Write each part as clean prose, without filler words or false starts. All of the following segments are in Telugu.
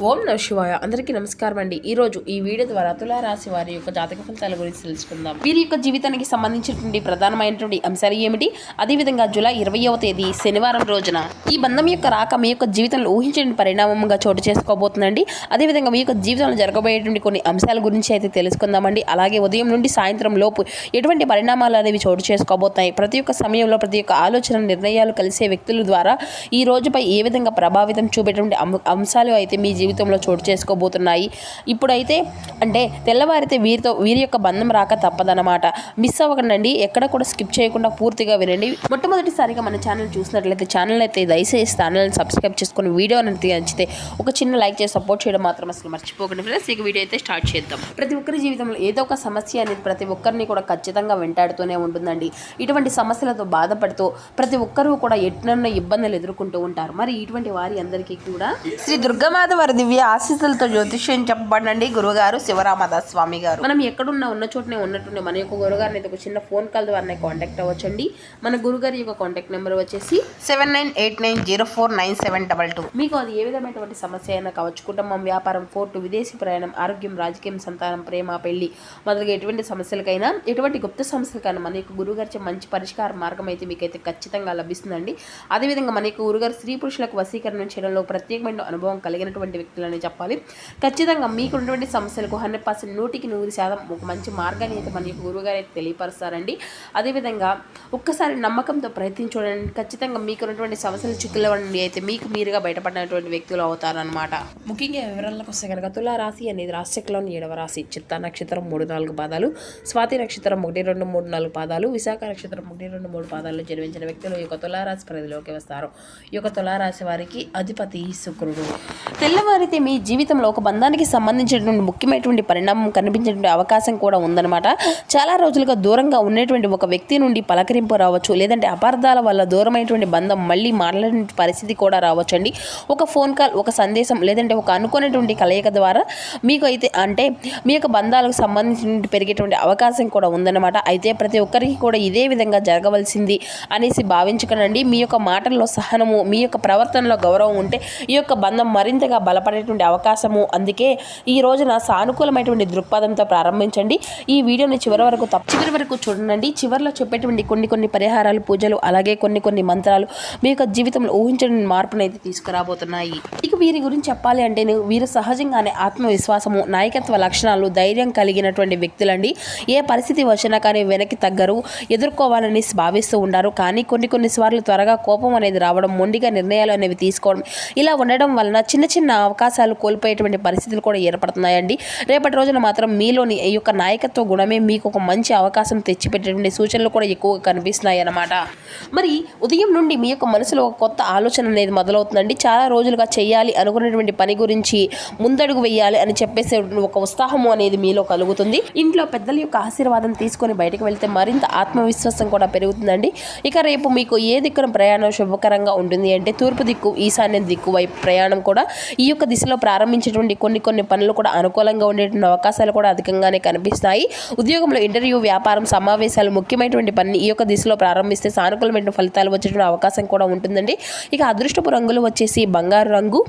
ఓం నమ శివాయ. అందరికీ నమస్కారం అండి. ఈరోజు ఈ వీడియో ద్వారా తులారాశి వారి యొక్క జాతక ఫలితాల గురించి తెలుసుకుందాం. వీరి యొక్క జీవితానికి సంబంధించినటువంటి ప్రధానమైనటువంటి అంశాలు ఏమిటి, అదేవిధంగా జూలై 20వ తేదీ శనివారం రోజున ఈ బంధం యొక్క రాక మీ యొక్క జీవితంలో ఊహించని పరిణామంగా చోటు చేసుకోబోతుందండి. అదేవిధంగా మీ యొక్క జీవితంలో జరగబోయేటువంటి కొన్ని అంశాల గురించి అయితే తెలుసుకుందామండి. అలాగే ఉదయం నుండి సాయంత్రం లోపు ఎటువంటి పరిణామాలు అనేవి చోటు చేసుకోబోతున్నాయి, ప్రతి ఒక్క సమయంలో ప్రతి ఒక్క ఆలోచన నిర్ణయాలు కలిసే వ్యక్తుల ద్వారా ఈ రోజుపై ఏ విధంగా ప్రభావితం చూపేటువంటి అంశాలు అయితే మీ జీవితంలో చోటు చేసుకోబోతున్నాయి. ఇప్పుడైతే అంటే తెల్లవారితే వీరి యొక్క బంధం రాక తప్పదన్నమాట. మిస్ అవ్వకండి, ఎక్కడ కూడా స్కిప్ చేయకుండా పూర్తిగా వినండి. మొట్టమొదటిసారిగా మన ఛానల్ చూసినట్లయితే ఛానల్ అయితే దయచేసి ఛానల్ని సబ్స్క్రైబ్ చేసుకుని వీడియో అనేది నచ్చితే ఒక చిన్న లైక్ చేసి సపోర్ట్ చేయడం మాత్రం అసలు మర్చిపోకండి ఫ్రెండ్స్. ఇక వీడియో అయితే స్టార్ట్ చేద్దాం. ప్రతి ఒక్కరి జీవితంలో ఏదో ఒక సమస్య అనేది ప్రతి ఒక్కరిని కూడా ఖచ్చితంగా వెంటాడుతూనే ఉంటుందండి. ఇటువంటి సమస్యలతో బాధపడుతూ ప్రతి ఒక్కరూ కూడా ఎన్నెన్నో ఇబ్బందులు ఎదుర్కొంటూ ఉంటారు. మరి ఇటువంటి వారి అందరికీ కూడా శ్రీ దుర్గామాత వారి దివ్య ఆశీస్సులతో జ్యోతిష్యం చెప్పబడండి గురుగారు శివరామదాస్ స్వామి గారు. మనం ఎక్కడున్నా ఉన్న చోటనే ఉన్నట్టుండే మన యొక్క గురుగారిని అయితే ఒక చిన్న ఫోన్ కాల్ ద్వారా కాంటాక్ట్ అవ్వచ్చండి. మన గురుగారి యొక్క కాంటాక్ట్ నెంబర్ వచ్చేసి 7989049722. మీకు అది ఏ విధమైనటువంటి సమస్య అయినా కావచ్చు, కుటుంబం, వ్యాపారం, కోర్టు, విదేశీ ప్రయాణం, ఆరోగ్యం, రాజకీయం, సంతానం, ప్రేమ, పెళ్లి మొదలుగా ఎటువంటి సమస్యలకైనా ఎటువంటి గుప్త సమస్యలకైనా మన యొక్క గురుగారి మంచి పరిష్కార మార్గం అయితే మీకైతే ఖచ్చితంగా లభిస్తుందండి. అదేవిధంగా మన యొక్క గురుగారు స్త్రీ పురుషులకు వశీకరణ చేయడంలో ప్రత్యేకమైన అనుభవం కలిగినటువంటి వ్యక్తులని చెప్పాలి. ఖచ్చితంగా మీకు ఉన్నటువంటి సమస్యలకు 100% 100% ఒక మంచి మార్గాన్ని అయితే మన యొక్క గురువుగారు అయితే తెలియపరుస్తారండి. అదేవిధంగా ఒక్కసారి నమ్మకంతో ప్రయత్నించండి, ఖచ్చితంగా మీకు ఉన్నటువంటి సమస్యలు చిక్కుల నుండి అయితే మీకు మీరుగా బయటపడినటువంటి వ్యక్తులు అవుతారనమాట. ముఖ్యంగా వివరాలకు వస్తే కనుక తులారాశి అనేది రాశిచక్రంలోని 7వ రాశి. చిత్తా నక్షత్రం 3-4 పాదాలు, స్వాతి నక్షత్రం 1-2-3-4 పాదాలు, విశాఖ నక్షత్రం 1-2-3 పాదాల్లో జన్మించిన వ్యక్తులు ఈ యొక్క తులారాశి పరిధిలోకి వస్తారు. ఈ యొక్క తులారాశి వారికి అధిపతి శుక్రుడు. తెల్లవారితే మీ జీవితంలో ఒక బంధానికి సంబంధించినటువంటి ముఖ్యమైనటువంటి పరిణామం కనిపించేటువంటి అవకాశం కూడా ఉందన్నమాట. చాలా రోజులుగా దూరంగా ఉన్నటువంటి ఒక వ్యక్తి నుండి పలకరింపు రావచ్చు, లేదంటే అపార్థాల వల్ల దూరమైనటువంటి బంధం మళ్ళీ మాట్లాడే పరిస్థితి కూడా రావచ్చండి. ఒక ఫోన్ కాల్, ఒక సందేశం, లేదంటే ఒక అనుకునేటువంటి కలయిక ద్వారా మీకు అయితే అంటే మీ యొక్క బంధాలకు సంబంధించిన పెరిగేటువంటి అవకాశం కూడా ఉందన్నమాట. అయితే ప్రతి ఒక్కరికి కూడా ఇదే విధంగా జరగవలసింది అనేసి భావించకండి. మీ యొక్క మాటల్లో సహనము, మీ యొక్క ప్రవర్తనలో గౌరవం ఉంటే ఈ యొక్క బంధం మరింతగా బలపడేటువంటి అవకాశము. అందుకే ఈ రోజున సానుకూలమైనటువంటి దృక్పథంతో ప్రారంభించండి. ఈ వీడియోని చివరి వరకు చూడండి. చివరిలో చెప్పేటువంటి కొన్ని పరిహారాలు, పూజలు, అలాగే కొన్ని మంత్రాలు మీ యొక్క జీవితంలో ఊహించని మార్పును అయితే తీసుకురాబోతున్నాయి. ఇక వీరి గురించి చెప్పాలి అంటే వీరు సహజంగానే ఆత్మవిశ్వాసము, నాయకత్వ లక్షణాలు, ధైర్యం కలిగినటువంటి వ్యక్తులండి. ఏ పరిస్థితి వచ్చినా కానీ వెనక్కి తగ్గరు, ఎదుర్కోవాలని భావిస్తూ ఉంటారు. కానీ కొన్ని సార్లు త్వరగా కోపం అనేది రావడం, మొండిగా నిర్ణయాలు అనేవి తీసుకోవడం, ఇలా ఉండడం వలన చిన్న అవకాశాలు కోల్పోయేటువంటి పరిస్థితులు కూడా ఏర్పడుతున్నాయండి. రేపటి రోజున మాత్రం మీలోని ఈ యొక్క నాయకత్వ గుణమే మీకు ఒక మంచి అవకాశం తెచ్చిపెట్టేటువంటి సూచనలు కూడా ఎక్కువగా కనిపిస్తున్నాయి అన్నమాట. మరి ఉదయం నుండి మీ యొక్క మనసులో ఒక కొత్త ఆలోచన అనేది మొదలవుతుందండి. చాలా రోజులుగా చేయాలి అనుకున్నటువంటి పని గురించి ముందడుగు వేయాలి అని చెప్పేసి ఒక ఉత్సాహము అనేది మీలో కలుగుతుంది. ఇంట్లో పెద్దల యొక్క ఆశీర్వాదం తీసుకొని బయటకు వెళ్తే మరింత ఆత్మవిశ్వాసం కూడా పెరుగుతుందండి. ఇక రేపు మీకు ఏ దిక్కున ప్రయాణం శుభకరంగా ఉంటుంది అంటే తూర్పు దిక్కు, ఈశాన్య దిక్కు వైపు ప్రయాణం కూడా ఈ యొక్క దిశలో ప్రారంభించేటువంటి కొన్ని పనులు కూడా అనుకూలంగా ఉండేటువంటి అవకాశాలు కూడా అధికంగానే కనిపిస్తాయి. ఉద్యోగంలో ఇంటర్వ్యూ, వ్యాపారం, సమావేశాలు, ముఖ్యమైనటువంటి పని ఈ యొక్క దిశలో ప్రారంభిస్తే సానుకూలమైన ఫలితాలు వచ్చేటువంటి అవకాశం కూడా ఉంటుందండి. ఇక అదృష్టపు రంగులు వచ్చేసి బంగారు రంగు,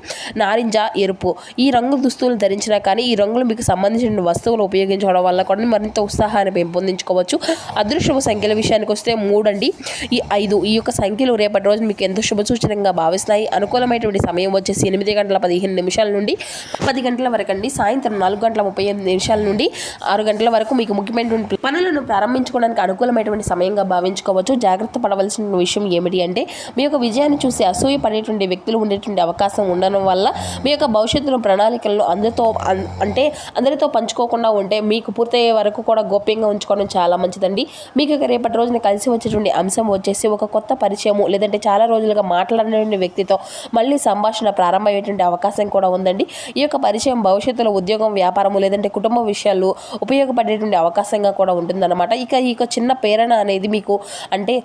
నారింజ, ఎరుపు. ఈ రంగు దుస్తులు ధరించినా కానీ ఈ రంగులు మీకు సంబంధించిన వస్తువులు ఉపయోగించడం వల్ల కూడా మరింత ఉత్సాహాన్ని పెంపొందించుకోవచ్చు. అదృష్టపు సంఖ్యల విషయానికి వస్తే 3 అండి, ఈ 5. ఈ యొక్క సంఖ్యలు రేపటి రోజు మీకు ఎంతో శుభ సూచనంగా భావిస్తాయి. అనుకూలమైనటువంటి సమయం వచ్చేసి 8:15 నుండి 10 గంటల వరకు అండి. సాయంత్రం 4:35 నుండి 6 గంటల వరకు మీకు ముఖ్యమైనటువంటి పనులను ప్రారంభించుకోవడానికి అనుకూలమైనటువంటి సమయంగా భావించుకోవచ్చు. జాగ్రత్త పడవలసిన విషయం ఏమిటి అంటే మీ యొక్క విజయాన్ని చూసి అసూయ పడేటువంటి వ్యక్తులు ఉండేటువంటి అవకాశం ఉండడం వల్ల మీ యొక్క భవిష్యత్తులో ప్రణాళికలను అందరితో పంచుకోకుండా ఉంటే మీకు పూర్తయ్యే వరకు కూడా గోప్యంగా ఉంచుకోవడం చాలా మంచిదండి. మీకు రేపటి రోజున కలిసి వచ్చేటువంటి అంశం వచ్చేసి ఒక కొత్త పరిచయము, లేదంటే చాలా రోజులుగా మాట్లాడినటువంటి వ్యక్తితో మళ్ళీ సంభాషణ ప్రారంభమయ్యేటువంటి అవకాశం కూడా ఉందండి. ఈ యొక్క పరిచయం భవిష్యత్తులో ఉద్యోగం, వ్యాపారము, లేదంటే కుటుంబ విషయాలు ఉపయోగపడేటువంటి అవకాశంగా కూడా ఉంటుందన్నమాట. ఇక ఈ చిన్న ప్రేరణ అనేది మీకు అంటే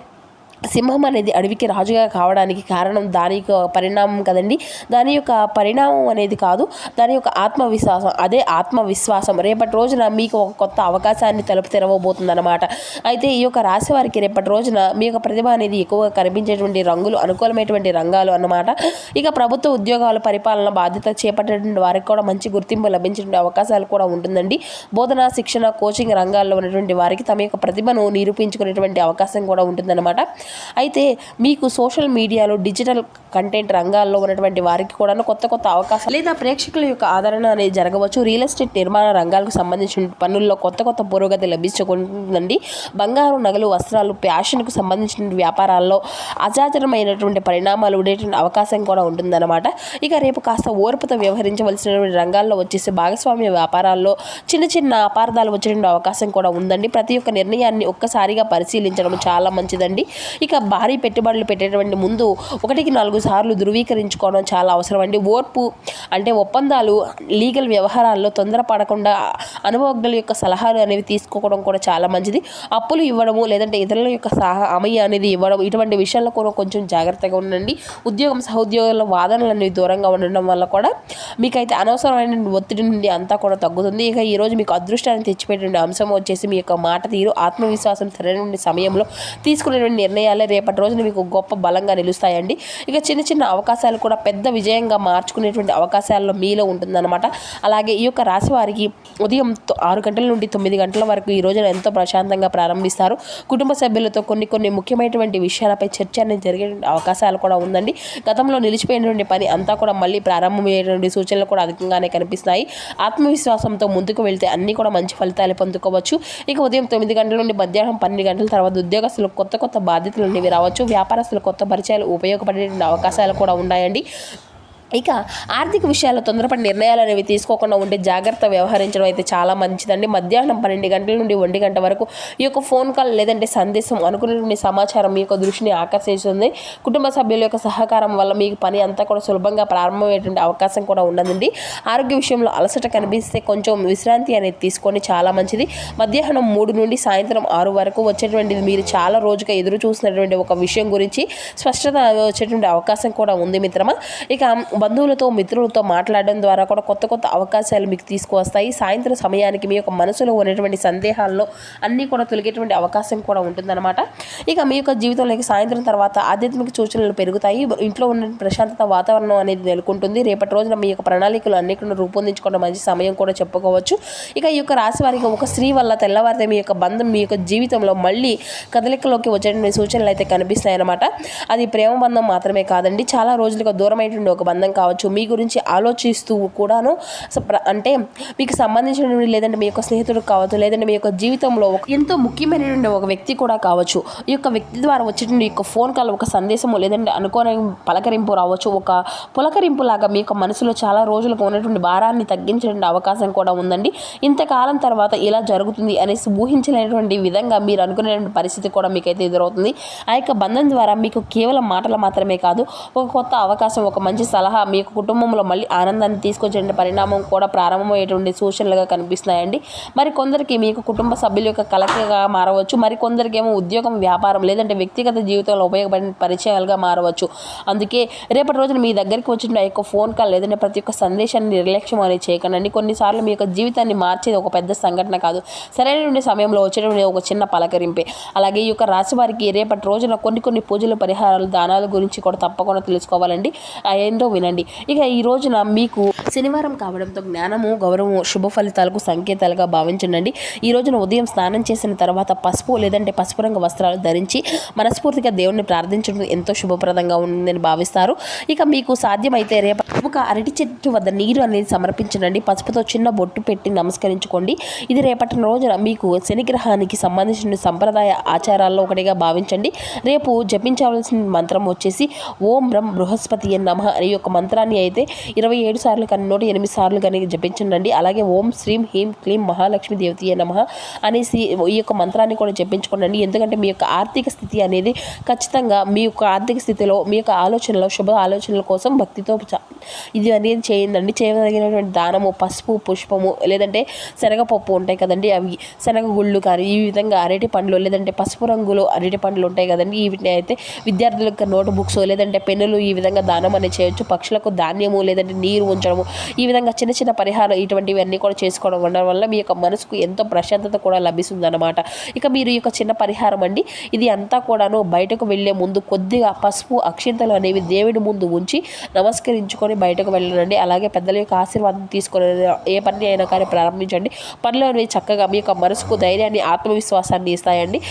సింహం అనేది అడవికి రాజుగా కావడానికి కారణం దాని యొక్క పరిణామం కదండి. దాని యొక్క పరిణామం అనేది కాదు, దాని యొక్క ఆత్మవిశ్వాసం. అదే ఆత్మవిశ్వాసం రేపటి రోజున మీకు ఒక కొత్త అవకాశాన్ని తలుపు తెరవబోతుందన్నమాట. అయితే ఈ యొక్క రాశి వారికి రేపటి రోజున మీ యొక్క ప్రతిభ అనేది ఎక్కువగా కనిపించేటువంటి రంగులు అనుకూలమైనటువంటి రంగాలు అన్నమాట. ఇక ప్రభుత్వ ఉద్యోగాలు, పరిపాలన బాధ్యత చేపట్టేటువంటి వారికి కూడా మంచి గుర్తింపు లభించేటువంటి అవకాశాలు కూడా ఉంటుందండి. బోధన, శిక్షణ, కోచింగ్ రంగాల్లో ఉన్నటువంటి వారికి తమ యొక్క ప్రతిభను నిరూపించుకునేటువంటి అవకాశం కూడా ఉంటుందన్నమాట. అయితే మీకు సోషల్ మీడియాలో, డిజిటల్ కంటెంట్ రంగాల్లో ఉన్నటువంటి వారికి కూడా కొత్త కొత్త అవకాశాలు లేదా ప్రేక్షకుల యొక్క ఆదరణ అనేది జరగవచ్చు. రియల్ ఎస్టేట్, నిర్మాణ రంగాలకు సంబంధించిన పనుల్లో కొత్త కొత్త పురోగతి లభించుకుంటుందండి. బంగారు, నగలు, వస్త్రాలు, ఫ్యాషన్కు సంబంధించిన వ్యాపారాల్లో అసాధారణమైనటువంటి పరిణామాలు ఉండేటువంటి అవకాశం కూడా ఉంటుందన్నమాట. ఇక రేపు కాస్త ఓర్పుతో వ్యవహరించవలసినటువంటి రంగాల్లో వచ్చేసి భాగస్వామ్య వ్యాపారాల్లో చిన్న చిన్న అపార్థాలు వచ్చేటువంటి అవకాశం కూడా ఉందండి. ప్రతి ఒక్క నిర్ణయాన్ని ఒక్కసారిగా పరిశీలించడం చాలా మంచిదండి. ఇక భారీ పెట్టుబడులు పెట్టేటువంటి ముందు 1-4 సార్లు ధృవీకరించుకోవడం చాలా అవసరం అండి. ఓర్పు అంటే ఒప్పందాలు, లీగల్ వ్యవహారాల్లో తొందరపడకుండా అనుభవజ్ఞుల యొక్క సలహాలు అనేవి తీసుకోవడం కూడా చాలా మంచిది. అప్పులు ఇవ్వడము లేదంటే ఇతరుల యొక్క హామీ అనేది ఇవ్వడం, ఇటువంటి విషయాల్లో కూడా కొంచెం జాగ్రత్తగా ఉండండి. ఉద్యోగం, సహోద్యోగుల వాదనలు అనేవి దూరంగా ఉండడం వల్ల కూడా మీకైతే అనవసరమైన ఒత్తిడి నుండి అంతా కూడా తగ్గుతుంది. ఇక ఈరోజు మీకు అదృష్టాన్ని తెచ్చిపెట్టే అంశం వచ్చేసి మీ యొక్క మాట తీరు, ఆత్మవిశ్వాసం సరైన సమయంలో తీసుకునేటువంటి నిర్ణయాలే రేపటి రోజున మీకు గొప్ప బలంగా నిలుస్తాయండి. ఇక చిన్న చిన్న అవకాశాలు కూడా పెద్ద విజయంగా మార్చుకునేటువంటి అవకాశాల్లో మీలో ఉంటుందన్నమాట. అలాగే ఈ యొక్క రాశి వారికి ఉదయం 6 గంటల నుండి 9 గంటల వరకు ఈ రోజున ఎంతో ప్రశాంతంగా ప్రారంభిస్తారు. కుటుంబ సభ్యులతో కొన్ని ముఖ్యమైనటువంటి విషయాలపై చర్చ అనేది జరిగే అవకాశాలు కూడా ఉందండి. గతంలో నిలిచిపోయినటువంటి పని అంతా కూడా మళ్ళీ ప్రారంభమయ్యేటువంటి సూచనలు కూడా అధికంగానే కనిపిస్తాయి. ఆత్మవిశ్వాసంతో ముందుకు వెళ్తే అన్నీ కూడా మంచి ఫలితాలు పొందుకోవచ్చు. ఇక ఉదయం 9 గంటల నుండి మధ్యాహ్నం 12 గంటల తర్వాత ఉద్యోగస్తులు కొత్త కొత్త బాధ్యతలు అనేవి రావచ్చు. వ్యాపారస్తులు కొత్త పరిచయాలు ఉపయోగపడే అవకాశాలు కూడా ఉన్నాయండి. ఇక ఆర్థిక విషయాల్లో తొందరపడి నిర్ణయాలు అనేవి తీసుకోకుండా ఉంటే జాగ్రత్త వ్యవహరించడం అయితే చాలా మంచిదండి. మధ్యాహ్నం 12 గంటల నుండి 1 గంట వరకు ఈ యొక్క ఫోన్ కాల్ లేదంటే సందేశం అనుకునేటువంటి సమాచారం మీ యొక్క దృష్టిని ఆకర్షిస్తుంది. కుటుంబ సభ్యుల యొక్క సహకారం వల్ల మీకు పని అంతా కూడా సులభంగా ప్రారంభమయ్యేటువంటి అవకాశం కూడా ఉండదండి. ఆరోగ్య విషయంలో అలసట కనిపిస్తే కొంచెం విశ్రాంతి అనేది తీసుకొని చాలా మంచిది. మధ్యాహ్నం 3 నుండి సాయంత్రం 6 వరకు వచ్చేటువంటిది మీరు చాలా రోజుగా ఎదురు చూసినటువంటి ఒక విషయం గురించి స్పష్టత వచ్చేటువంటి అవకాశం కూడా ఉంది మిత్రమా. ఇక బంధువులతో, మిత్రులతో మాట్లాడడం ద్వారా కూడా కొత్త కొత్త అవకాశాలు మీకు తీసుకువస్తాయి. సాయంత్రం సమయానికి మీ యొక్క మనసులో ఉన్నటువంటి సందేహాల్లో అన్నీ కూడా తొలగేటువంటి అవకాశం కూడా ఉంటుందన్నమాట. ఇక మీ యొక్క జీవితంలోకి సాయంత్రం తర్వాత ఆధ్యాత్మిక సూచనలు పెరుగుతాయి. ఇంట్లో ఉన్న ప్రశాంతత వాతావరణం అనేది నెలకొంటుంది. రేపటి రోజున మీ యొక్క ప్రణాళికలు అన్నిటిని రూపొందించుకోవడం మంచి సమయం కూడా చెప్పుకోవచ్చు. ఇక ఈ యొక్క రాశి వారికి ఒక స్త్రీ వల్ల తెల్లవారితే మీ యొక్క బంధం మీ యొక్క జీవితంలో మళ్ళీ కదలికలోకి వచ్చేటువంటి సూచనలు అయితే కనిపిస్తాయి అన్నమాట. అది ప్రేమ బంధం మాత్రమే కాదండి, చాలా రోజులుగా దూరమైనటువంటి ఒక బంధం కావచ్చు. మీ గురించి ఆలోచిస్తూ కూడాను అంటే మీకు సంబంధించిన లేదంటే మీ యొక్క స్నేహితుడు కావచ్చు, లేదంటే మీ యొక్క జీవితంలో ఎంతో ముఖ్యమైనటువంటి ఒక వ్యక్తి కూడా కావచ్చు. ఈ యొక్క వ్యక్తి ద్వారా వచ్చేటువంటి యొక్క ఫోన్ కాల్, ఒక సందేశము లేదంటే అనుకోని పలకరింపు రావచ్చు. ఒక పులకరింపు లాగా మీ యొక్క మనసులో చాలా రోజులుగా ఉన్నటువంటి భారాన్ని తగ్గించేటువంటి అవకాశం కూడా ఉందండి. ఇంతకాలం తర్వాత ఇలా జరుగుతుంది అనేసి ఊహించలేనటువంటి విధంగా మీరు అనుకునేటువంటి పరిస్థితి కూడా మీకైతే ఎదురవుతుంది. ఆ యొక్క బంధం ద్వారా మీకు కేవలం మాటలు మాత్రమే కాదు, ఒక కొత్త అవకాశం, ఒక మంచి సలహా మీ యొక్క కుటుంబంలో మళ్ళీ ఆనందాన్ని తీసుకొచ్చే పరిణామం కూడా ప్రారంభమయ్యేటువంటి సూచనలుగా కనిపిస్తున్నాయండి. మరి కొందరికి మీ యొక్క కుటుంబ సభ్యుల యొక్క కలయికగా మారవచ్చు. మరి కొందరికి ఏమో ఉద్యోగం, వ్యాపారం లేదంటే వ్యక్తిగత జీవితంలో ఉపయోగపడిన పరిచయాలుగా మారవచ్చు. అందుకే రేపటి రోజున మీ దగ్గరికి వచ్చిన ఆ యొక్క ఫోన్ కాల్ లేదంటే ప్రతి ఒక్క సందేశాన్ని నిర్లక్ష్యం అనేది చేయకండి. కొన్నిసార్లు మీ యొక్క జీవితాన్ని మార్చేది ఒక పెద్ద సంఘటన కాదు, సరైన సమయంలో వచ్చేటువంటి ఒక చిన్న పలకరింపే. అలాగే ఈ యొక్క రాశి వారికి రేపటి రోజున కొన్ని పూజలు, పరిహారాలు, దానాల గురించి కూడా తప్పకుండా తెలుసుకోవాలండి. ఏంటో వినండి. ఇక ఈ రోజున మీకు శనివారం కావడంతో జ్ఞానము, గౌరవము, శుభ ఫలితాలకు సంకేతాలుగా భావించండి. ఈ రోజున ఉదయం స్నానం చేసిన తర్వాత పసుపు లేదంటే పసుపు రంగు వస్త్రాలు ధరించి మనస్ఫూర్తిగా దేవుణ్ణి ప్రార్థించడం ఎంతో శుభప్రదంగా ఉందని భావిస్తారు. ఇక మీకు సాధ్యమైతే రేపు ఒక అరటి చెట్టు వద్ద నీరు అనేది సమర్పించండి. పసుపుతో చిన్న బొట్టు పెట్టి నమస్కరించుకోండి. ఇది రేపటి రోజున మీకు శనిగ్రహానికి సంబంధించిన సంప్రదాయ ఆచారాల్లో ఒకటిగా భావించండి. రేపు జపించవలసిన మంత్రం వచ్చేసి ఓం బ్రహ్మ బృహస్పతి నమః అనే యొక్క మంత్రాన్ని అయితే 27 సార్లు కనుక దాని నోటి 8 సార్లు కానీ జపించండి. అలాగే ఓం శ్రీం హ్రీం క్లీం మహాలక్ష్మి దేవతయే నమః అనేసి ఈ యొక్క మంత్రాన్ని కూడా జపించుకోండి. ఎందుకంటే మీ యొక్క ఆర్థిక స్థితి అనేది ఖచ్చితంగా మీ యొక్క ఆర్థిక స్థితిలో మీ యొక్క ఆలోచనలో శుభ ఆలోచనల కోసం భక్తితో ఇది అనేది చేయండి. చేయదగినటువంటి దానము పసుపు, పుష్పము, లేదంటే శనగపప్పు ఉంటాయి కదండి, అవి శనగ గుళ్ళు కానీ, ఈ విధంగా అరటి పండ్లు లేదంటే పసుపు రంగులో అరటి పండ్లు ఉంటాయి కదండి, వీటిని అయితే విద్యార్థులకు నోట్ బుక్స్ లేదంటే పెన్నులు ఈ విధంగా దానం అనేది చేయొచ్చు. పక్షులకు ధాన్యము లేదంటే నీరు ఉంచడము, ఈ విధంగా చిన్న చిన్న పరిహారం ఇటువంటివన్నీ కూడా చేసుకోవడం వల్ల మీ యొక్క మనసుకు ఎంతో ప్రశాంతత కూడా లభిస్తుంది అన్నమాట. ఇక మీరు ఈ యొక్క చిన్న పరిహారం అండి, ఇది అంతా కూడాను బయటకు వెళ్ళే ముందు కొద్దిగా పసుపు అక్షింతలు అనేవి దేవుడి ముందు ఉంచి నమస్కరించుకొని బయటకు వెళ్ళండి. అలాగే పెద్దల యొక్క ఆశీర్వాదం తీసుకొని ఏ పని అయినా కానీ ప్రారంభించండి. పనులు అనేవి చక్కగా మీ యొక్క మనసుకు ధైర్యాన్ని, ఆత్మవిశ్వాసాన్ని ఇస్తాయండి.